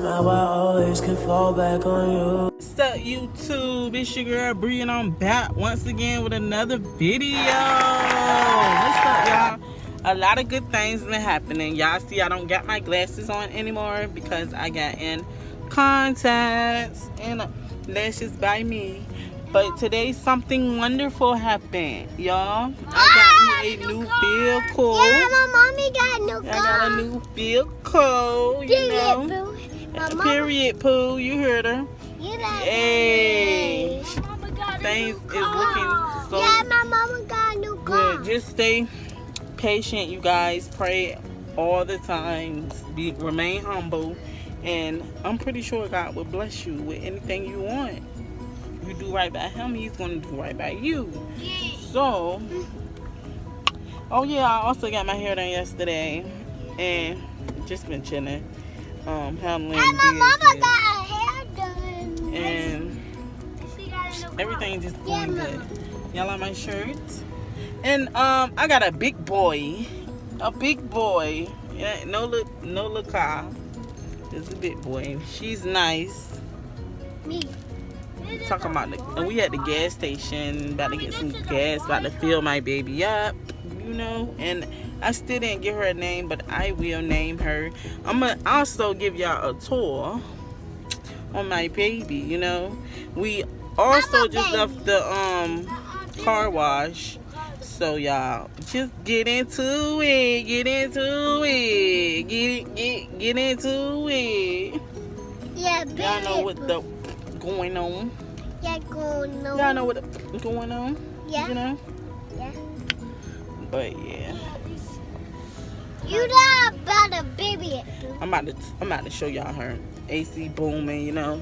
Somehow I always can fall back on you. What's up, YouTube? It's your girl Bree, and I'm back once again with another video. What's up, y'all? A lot of good things been happening. Y'all see I don't got my glasses on anymore because I got in contacts and lashes by me. But today something wonderful happened, y'all. I got me a new vehicle. Yeah, my mommy got a new car. I got a new vehicle, you know. Period, Pooh. You heard her. Hey, things is looking so yeah, my mama got a new car. good. Just stay patient, you guys. Pray all the time. Remain humble, and I'm pretty sure God will bless you with anything you want. You do right by Him, He's gonna do right by you. So, oh yeah, I also got my hair done yesterday, and just been chilling. Handling and my mama business. got her hair done. And She got a new car. everything just going good. Y'all like my shirt? And I got a big boy. Yeah, no look car. It's a big boy. She's nice. Me. Talking about we at the gas station, about to get some gas, about to fill my baby up, you know. And I still didn't give her a name, but I will name her. I'm gonna also give y'all a tour on my baby, you know. We also just left the car wash. So y'all just get into it. Get into it. Yeah, Y'all know what the going on. Yeah, going on. Y'all know what going on. Yeah. You know? Yeah. But yeah. You know about a baby. I'm about to show y'all her. AC booming, you know.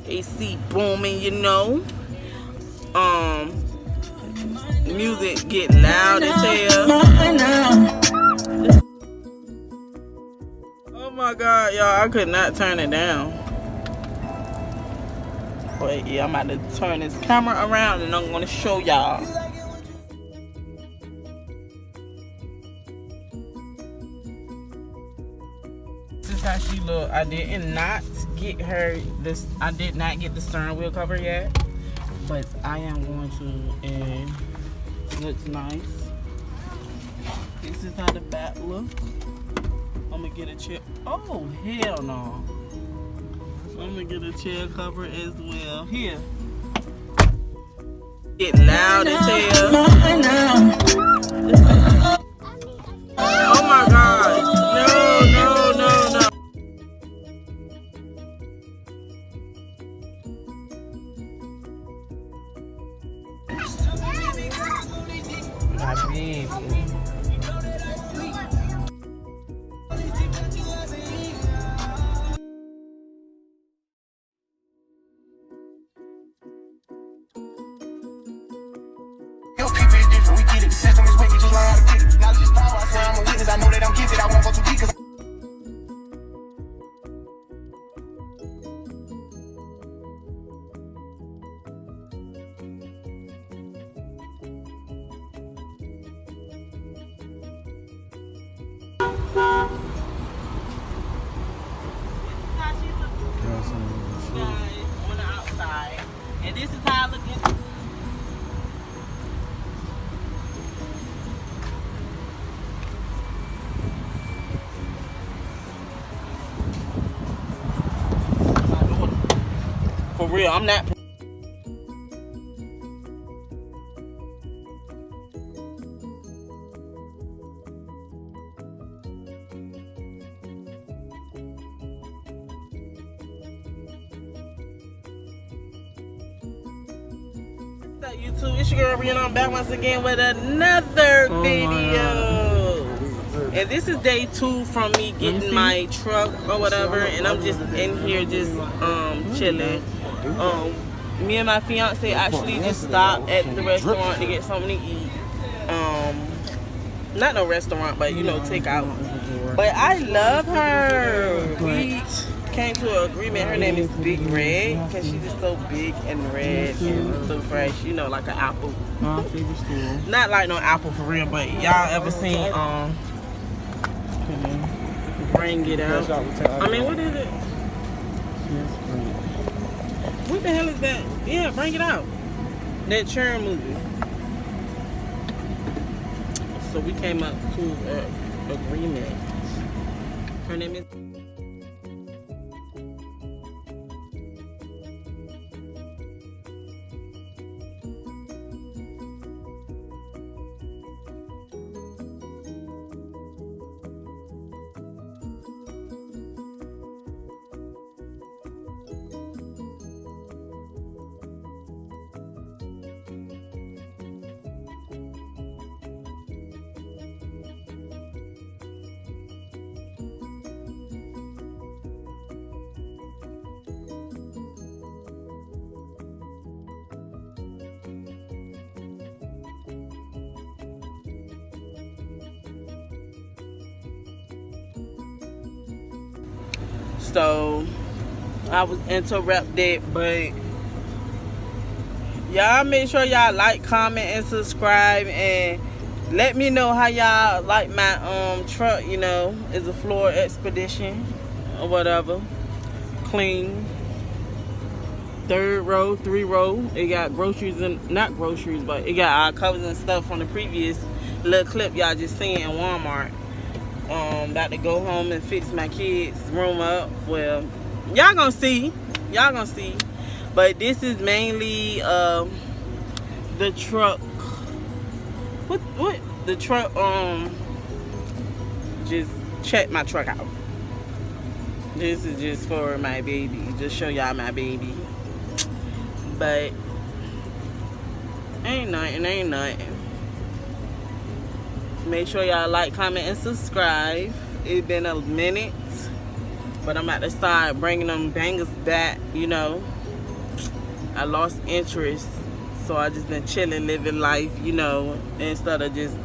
AC booming, you know. Music get loud as hell. Oh my god, y'all, I could not turn it down. But yeah, I'm about to turn this camera around and I'm gonna show y'all. This is how she look. I did not get the steering wheel cover yet, but I am going to, and it looks nice. This is how the back look. I'm gonna get a chair. Oh hell no! I'm gonna get a chair cover as well. Here. Get loud as hell. Oh my god! No. My baby. Your people is different, we get it. The system is wicked, just learn how to get it. Knowledge is power, I swear I'm a witness. I know they don't get it, I won't go too deep. Guys on the outside, and this is how I look in. For real, I'm not. What's up, YouTube? It's your girl Brianna. I'm back once again with another video. And this is day 2 from me getting my truck or whatever, and I'm just in here just chilling. Me and my fiance actually just stopped at the restaurant to get something to eat. Not no restaurant, but you know, takeout. But I love her. We came to an agreement. Her name is Big Red because she's just so big and red and so fresh. You know, like an apple. Not like no apple for real, but y'all ever seen Bring It Out? I mean, what is it? that? Yeah, bring it out. That churn movie. So we came up to an agreement. Her name is... So I was interrupted, but y'all make sure y'all like, comment, and subscribe, and let me know how y'all like my truck. You know, it's a Florida Expedition or whatever. Clean. 3rd row, 3 row. It got groceries and not groceries, but it got our covers and stuff from the previous little clip y'all just seen in Walmart. About to go home and fix my kids' room up. Well, y'all gonna see. Y'all gonna see. But this is mainly the truck. What? The truck, just check my truck out. This is just for my baby. Just show y'all my baby. But ain't nothing. Make sure y'all like, comment, and subscribe. It's been a minute, but I'm about to start bringing them bangers back. You know, I lost interest, so I just been chilling, living life, you know, instead of just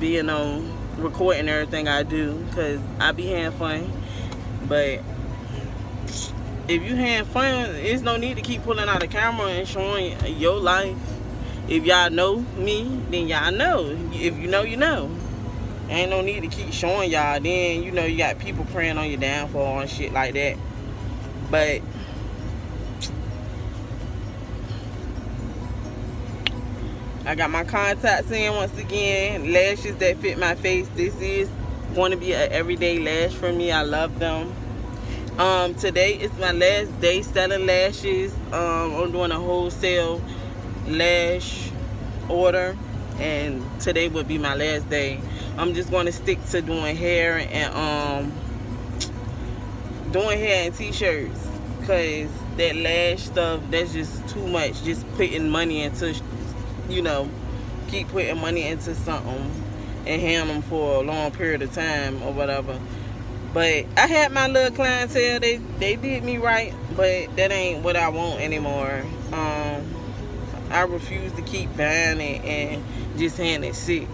being on recording everything I do, because I be having fun. But if you having fun, there's no need to keep pulling out the camera and showing your life. If y'all know me, then y'all know. If you know, you know. Ain't no need to keep showing y'all. Then, you know, you got people praying on your downfall and shit like that. But I got my contacts in once again. Lashes that fit my face. This is going to be an everyday lash for me. I love them. Today is my last day selling lashes. I'm doing a wholesale lash order, and today would be my last day. I'm just going to stick to doing hair and t-shirts, because that lash stuff, that's just too much. Just putting money into, you know, keep putting money into something and having them for a long period of time or whatever. But I had my little clientele. They did me right, but that ain't what I want anymore. I refuse to keep buying it and just having it sit.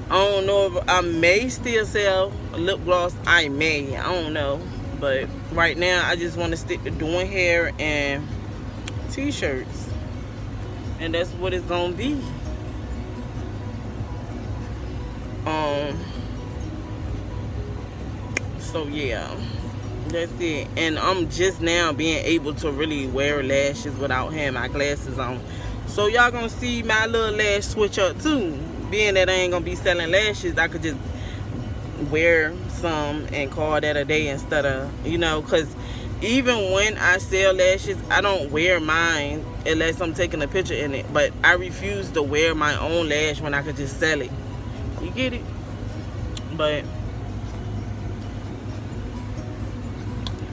I don't know if I may still sell lip gloss. I don't know. But right now, I just want to stick to doing hair and t-shirts. And that's what it's going to be. So, yeah. That's it. And I'm just now being able to really wear lashes without having my glasses on. So y'all gonna see my little lash switch up too. Being that I ain't gonna be selling lashes, I could just wear some and call that a day instead of, you know, because even when I sell lashes, I don't wear mine unless I'm taking a picture in it. But I refuse to wear my own lash when I could just sell it. You get it? But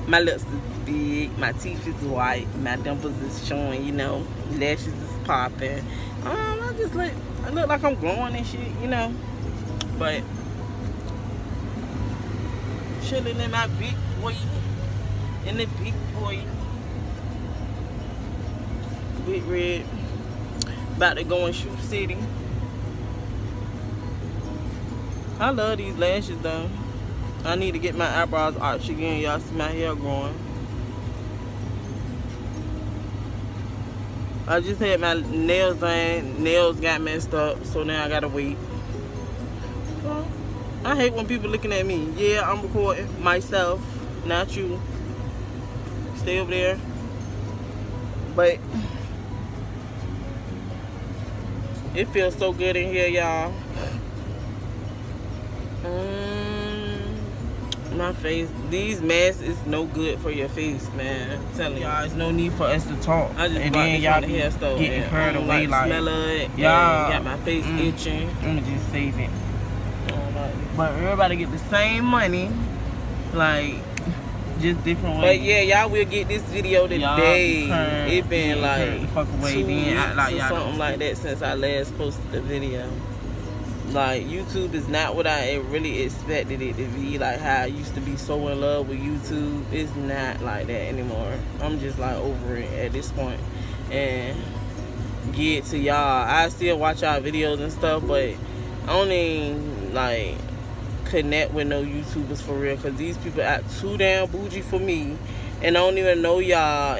my lips is big, my teeth is white, my dimples is showing, you know, lashes is popping. I look like I'm glowing and shit, you know. But chilling in my big boy, in the big boy, Big Red. About to go in Shoe City. I love these lashes though. I need to get my eyebrows arched again. Y'all see my hair growing. I just had my nails done. Nails got messed up, so now I gotta wait. So, I hate when people looking at me. Yeah, I'm recording myself, not you. Stay over there. But it feels so good in here, y'all. My face, these masks is no good for your face, man. I'm telling y'all, there's no need for us to talk. I just And bought then this y'all from the be hair store. getting and carried I don't away, like like, the smell of it. y'all, Got my face itching. I'ma just save it. I don't like it. But everybody get the same money, like just different But ways. yeah, y'all will get this video today. It been like the fuck away, 2 then weeks act like or y'all something don't like that since I last posted the video. Like, YouTube is not what I really expected it to be. Like how I used to be so in love with YouTube. It's not like that anymore. I'm just like over it at this point. And get to y'all. I still watch y'all videos and stuff, but I don't even like connect with no YouTubers for real, because these people act too damn bougie for me, and I don't even know y'all.